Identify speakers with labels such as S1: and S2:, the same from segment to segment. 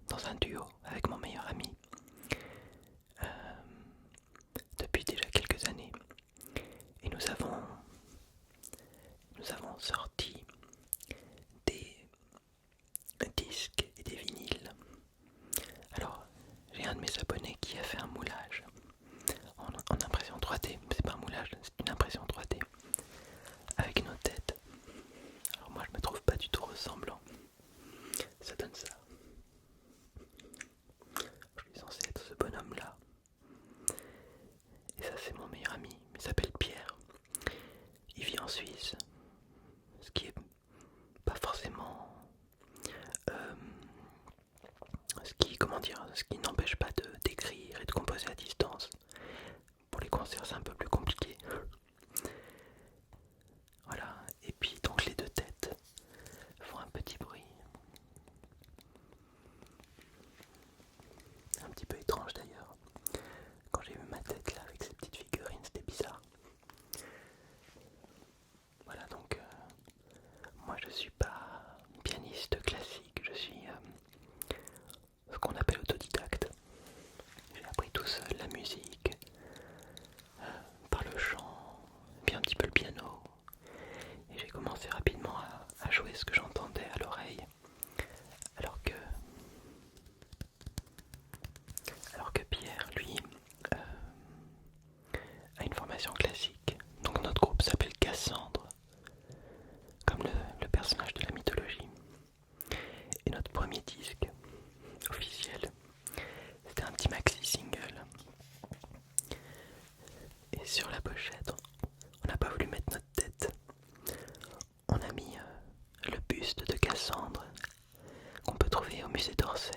S1: dans un duo avec mon meilleur ami euh, depuis déjà quelques années. Et nous avons sorti des disques et des vinyles. Alors, j'ai un de mes abonnés qui a fait un moulage en impression 3D. C'est pas un moulage, c'est une impression 3D avec nos têtes. Alors moi je me trouve pas du tout ressemblant. Ça donne ça. Je suis censé être ce bonhomme là. Et ça c'est mon meilleur ami. Il s'appelle Pierre. Il vit en Suisse. Ce qui est pas forcément... ce qui n'empêche pas d'écrire et de composer à distance. Pour les concerts c'est un peu plus compliqué. Voilà. Et puis donc les deux têtes font un petit bruit. Un petit peu étrange d'ailleurs. Quand j'ai vu ma tête là avec ces petites figurines, c'était bizarre. Voilà donc moi je suis pas pianiste classique, je suis ce qu'on appelle autodidacte. J'ai appris tout seul la musique, par le chant, puis un petit peu le piano. Et j'ai commencé rapidement à jouer ce que j'entendais à l'oreille. Alors que Pierre, lui, a une formation classique. Donc notre groupe s'appelle Cassandre, comme le personnage de la mythologie. Et notre premier disque officiel, c'était un petit maxi single. Et sur la pochette, on n'a pas voulu mettre notre tête. On a mis le buste de Cassandre qu'on peut trouver au musée d'Orsay.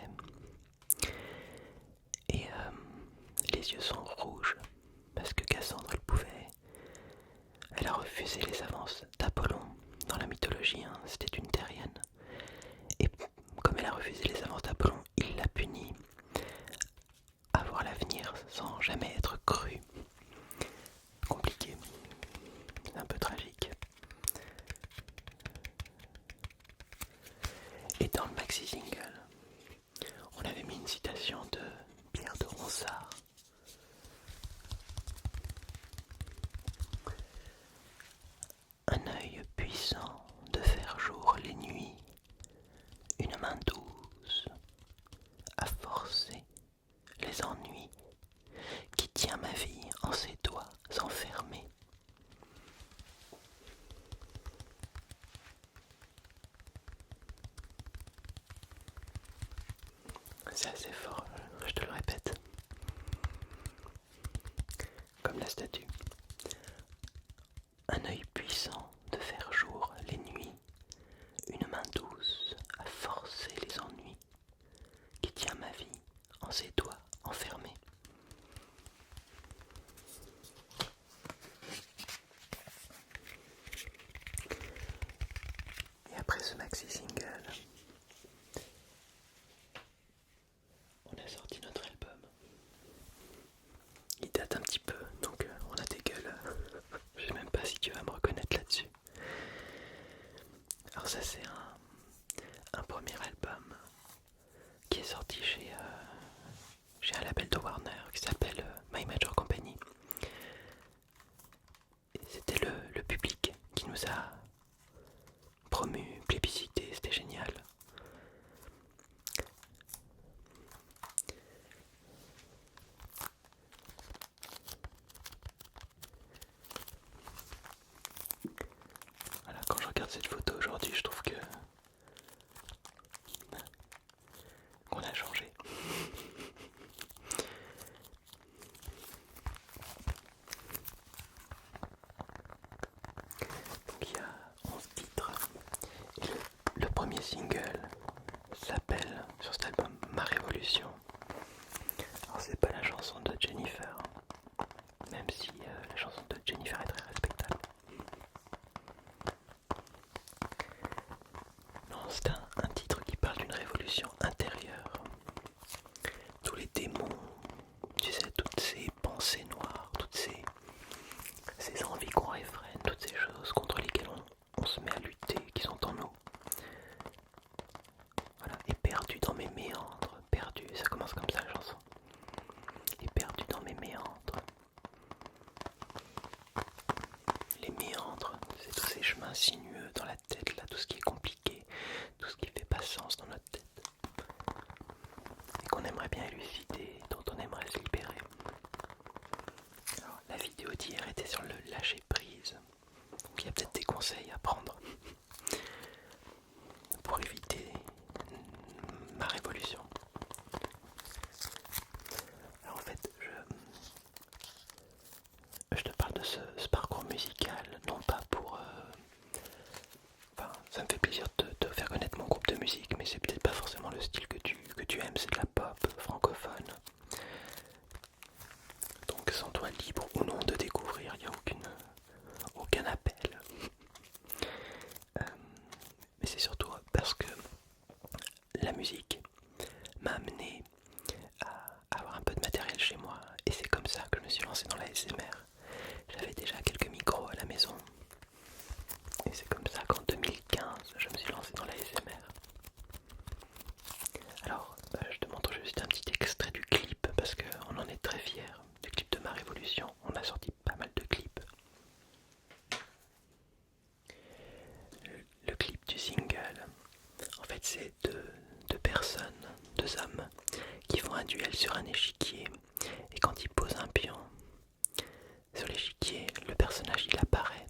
S1: Et les yeux sont rouges parce que Cassandre, elle a refusé les avances d'Apollon dans la mythologie, hein, c'était une terrienne. Et comme elle a refusé les avances d'Apollon, il l'a punie à voir l'avenir sans jamais être crue. Compliqué, c'est un peu tragique. Et dans le maxi single, on avait mis une citation de Pierre de Ronsard. Un œil puissant de faire jour les nuits, une main douce à forcer les ennuis, qui tient ma vie en ses doigts enfermés. C'est assez fort, je te le répète. Comme la statue. Un œil puissant de faire jour les nuits, une main douce à forcer les ennuis, qui tient ma vie en ses doigts enfermés. Et après ce maxi single, on a sorti notre album. Il date un petit peu, donc on a des gueules. Je sais même pas si tu vas me reconnaître là-dessus. Alors ça c'est un premier album qui est sorti chez un label de Warner qui s'appelle My Major Company. Et c'était le public qui nous a promu, plébiscité, c'était génial. Voilà, quand je regarde cette photo aujourd'hui, je trouve qu'on a changé. Donc il y a 11 titres. Et le premier single s'appelle sur cet album Ma Révolution. Alors c'est pas la chanson de Jennifer, même si la chanson de Jennifer est très respectable. Non, c'est un titre qui parle d'une révolution intérieure. Tous les démons, tu sais, toutes ces pensées noires, toutes ces envies qu'on réfrène, toutes ces choses contre lesquelles on se met à lutter, qui sont en nous. Voilà, et perdu dans mes ça me fait plaisir de te faire connaître mon groupe de musique, mais c'est peut-être pas forcément le style que tu aimes, c'est de la pop francophone. Donc sens-toi libre ou non de découvrir, il n'y a aucun appel. Mais c'est surtout parce que la musique m'a amené à avoir un peu de matériel chez moi, et c'est comme ça que je me suis lancé dans la SMR. J'avais déjà quelques micros à la maison, et c'est comme ça qu'en 2015 je me suis lancé dans la SMR. Alors je te montre juste un petit extrait du clip parce qu'on en est très fiers. Du clip de Ma Révolution, on a sorti pas mal de clips. Le clip du single, en fait c'est deux personnes, deux hommes qui font un duel sur un échiquier, et quand ils posent un pion sur l'échiquier, le personnage il apparaît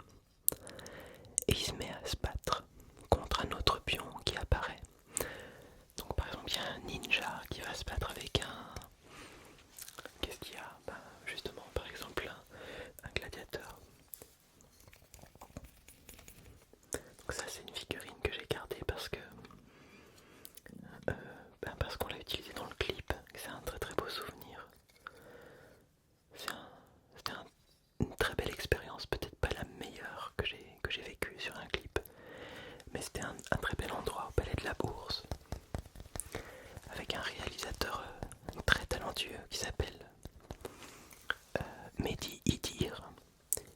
S1: et il se met à se battre contre un autre pion qui apparaît. Donc par exemple il y a un ninja qui va se battre avec un... Qu'est-ce qu'il y a? Justement par exemple un gladiateur. Donc ça c'est une figurine que j'ai gardée parce que parce qu'on l'a utilisée dans le clip, c'est un très très beau souvenir. C'était une très belle expérience, peut-être pas la meilleure que j'ai vécue sur un clip, mais c'était un très bel endroit au Palais de la Bourse, avec un réalisateur très talentueux qui s'appelle Mehdi Idir.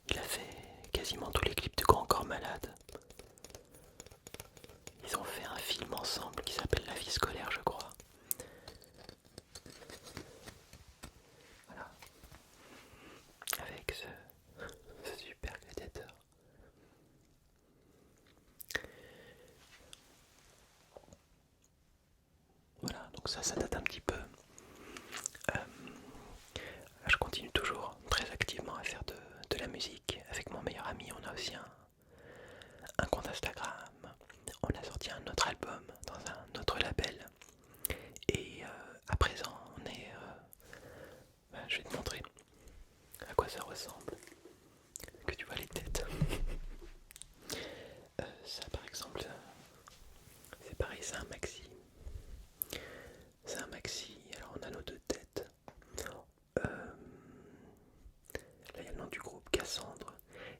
S1: Il a fait quasiment tous les clips de Grand Corps Malade. Ils ont fait un film ensemble qui s'appelle La vie scolaire, je crois. Voilà. Avec ce super gladiateur. Voilà, donc ça date un petit peu. Je continue toujours très activement à faire de la musique. Avec mon meilleur ami, on a aussi un compte Instagram. On a sorti un autre album dans un autre label. Et à présent, on est... je vais te montrer à quoi ça ressemble. Que tu vois les têtes. Ça par exemple, c'est pareil, c'est un maxi. C'est un maxi, alors on a nos deux têtes. Là il y a le nom du groupe, Cassandre.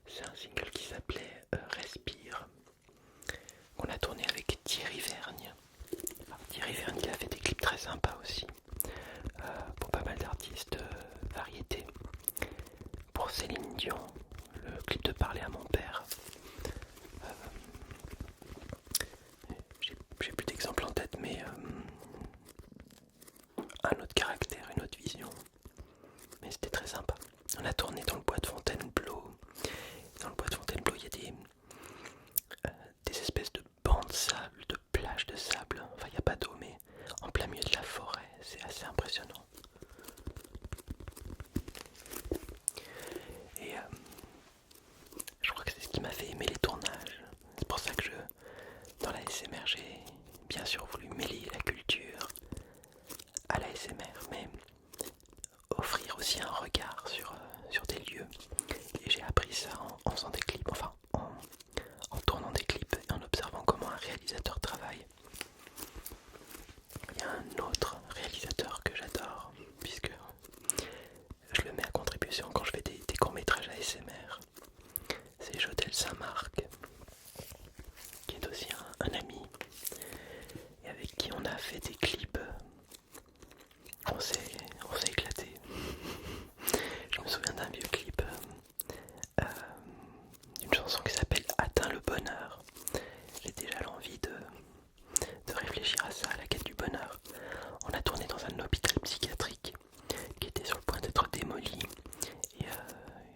S1: C'est un single qui s'appelait Respire, qu'on a tourné avec Thierry Vergne. Alors, Thierry Vergne qui a fait des clips très sympas aussi, pour pas mal d'artistes variétés. Pour Céline Dion, le clip de Parler à mon père. J'ai plus d'exemples en tête, mais un autre caractère, une autre vision. Mais c'était très sympa. On a tourné dans le bois de Fontainebleau. Dans le bois de Fontainebleau, il y a des espèces de bancs de sable, de plages de sable. Enfin, il n'y a pas d'eau, mais en plein milieu de la forêt. C'est assez impressionnant. Et je crois que c'est ce qui m'a fait aimer les tournages. C'est pour ça que dans la SMR, j'ai bien sûr voulu mêler la culture à la SMR, mais offrir aussi un regard sur des lieux. Et j'ai appris ça en faisant des clips, enfin en tournant des clips et en observant comment un réalisateur travaille. Il y a un autre réalisateur que j'adore, puisque je le mets à contribution quand je fais des courts-métrages ASMR. C'est Jodel Saint-Marc, qui est aussi un ami, et avec qui on a fait des clips. On s'est éclaté. Je me souviens d'un vieux clip d'une chanson qui s'appelle Atteins le bonheur. J'ai déjà l'envie de réfléchir à ça, à la quête du bonheur. On a tourné dans un hôpital psychiatrique qui était sur le point d'être démoli. Et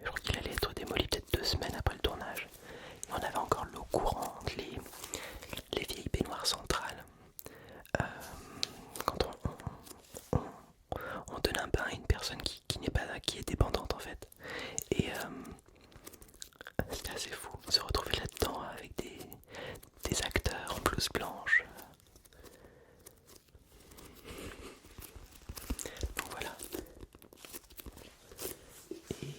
S1: je crois qu'il allait être démoli peut-être 2 semaines après le tournage. Et on avait encore l'eau courante, les vieilles baignoires centrales. Quand on donne un bain à une personne qui n'est pas là, qui est dépendante en fait. Et c'était assez fou de se retrouver là-dedans avec des acteurs en blouse blanche. Donc voilà. Et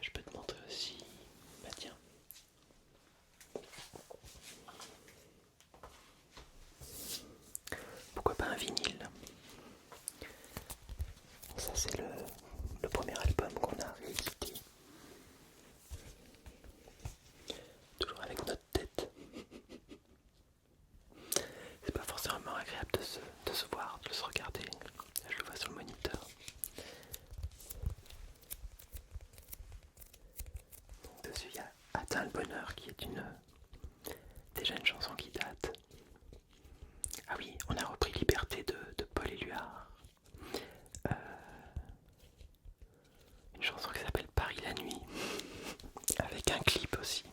S1: je peux te montrer aussi, bah tiens, agréable de se voir, de se regarder. Je le vois sur le moniteur. Dessus, il y a Atteint le bonheur qui est déjà une chanson qui date. Ah oui, on a repris Liberté de Paul Éluard. Une chanson qui s'appelle Paris la nuit, avec un clip aussi.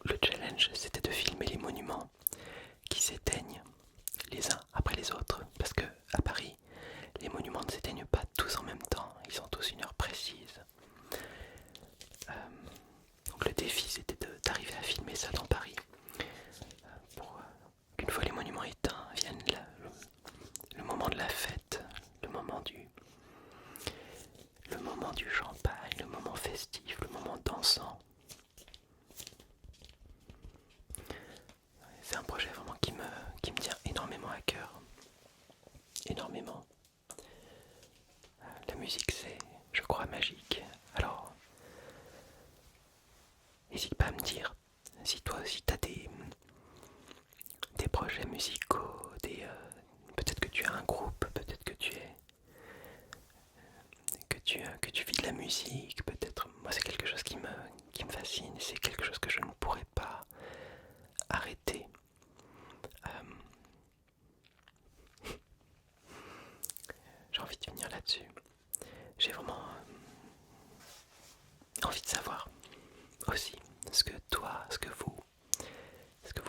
S1: Le challenge, c'était de filmer les monuments qui s'éteignent les uns après les autres, parce que à Paris, les monuments ne s'éteignent pas tous en même temps, ils ont tous une heure précise. Donc le défi, c'était d'arriver à filmer ça dans Paris, pour qu'une fois les monuments éteints, vienne le moment de la fête, le moment du champagne, le moment festif, le moment dansant. C'est un projet vraiment qui me tient énormément à cœur. Énormément. La musique, c'est, je crois, magique. Alors, n'hésite pas à me dire si toi aussi tu as des projets musicaux, peut-être que tu as un groupe, peut-être que tu vis de la musique, peut-être. Moi, c'est quelque chose qui me fascine, c'est quelque chose que je ne pourrais pas arrêter. J'ai envie de finir là-dessus. J'ai vraiment envie de savoir aussi ce que toi, ce que vous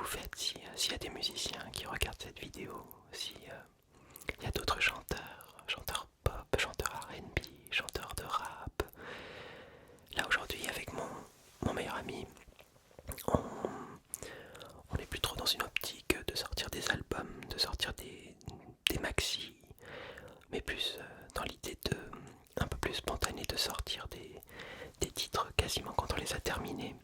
S1: faites, s'il y a des musiciens qui regardent cette vidéo, s'il y a d'autres chanteurs pop, chanteurs R&B, chanteurs de rap. Là aujourd'hui avec mon meilleur ami, on est plus trop dans une optique de sortir des albums, de sortir des maxi, mais plus dans l'idée un peu plus spontané de sortir des titres quasiment quand on les a terminés,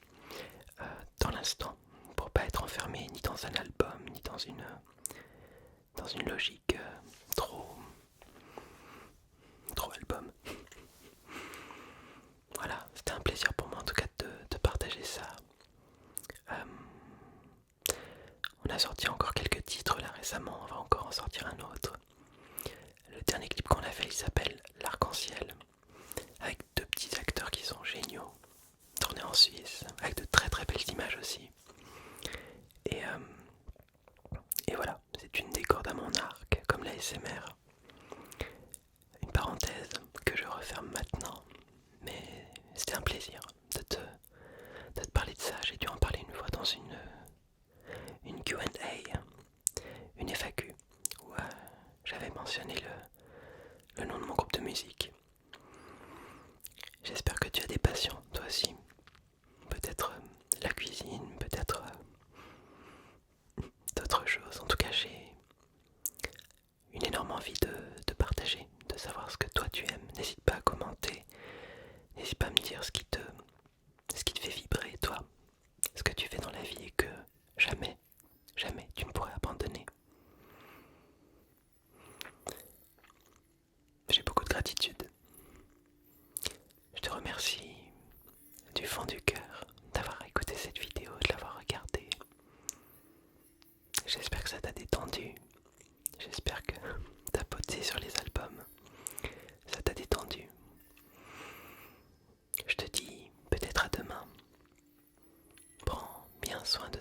S1: dans l'instant, pour pas être enfermé ni dans un album, ni dans une logique trop album. Voilà, c'était un plaisir pour moi en tout cas de partager ça. On a sorti encore quelques titres là récemment, on va encore en sortir un autre. Le dernier clip qu'on a fait, il s'appelle L'Arc-en-Ciel, avec deux petits acteurs qui sont géniaux, tourné en Suisse, avec de très très belles images aussi. Et voilà, c'est une des cordes à mon arc, comme la SMR. Une parenthèse que je referme maintenant, mais c'était un plaisir de te parler de ça. J'ai dû en parler une fois dans une Q&A, une FAQ, où j'avais mentionné le nom de mon groupe de musique. J'espère que tu as des passions, toi aussi. Peut-être la cuisine, peut-être d'autres choses. En tout cas, j'ai une énorme envie de partager, de savoir ce que toi tu aimes. N'hésite pas à commenter, n'hésite pas à me dire ce qui te fait vibrer, toi, ce que tu fais dans la vie et que jamais tu ne pourrais abandonner. J'ai beaucoup de gratitude. Je te remercie du fond du cœur d'avoir écouté cette vidéo, de l'avoir regardée. J'espère que ça t'a détendu. J'espère que tapoter sur les albums, ça t'a détendu. Je te dis peut-être à demain. Prends bien soin de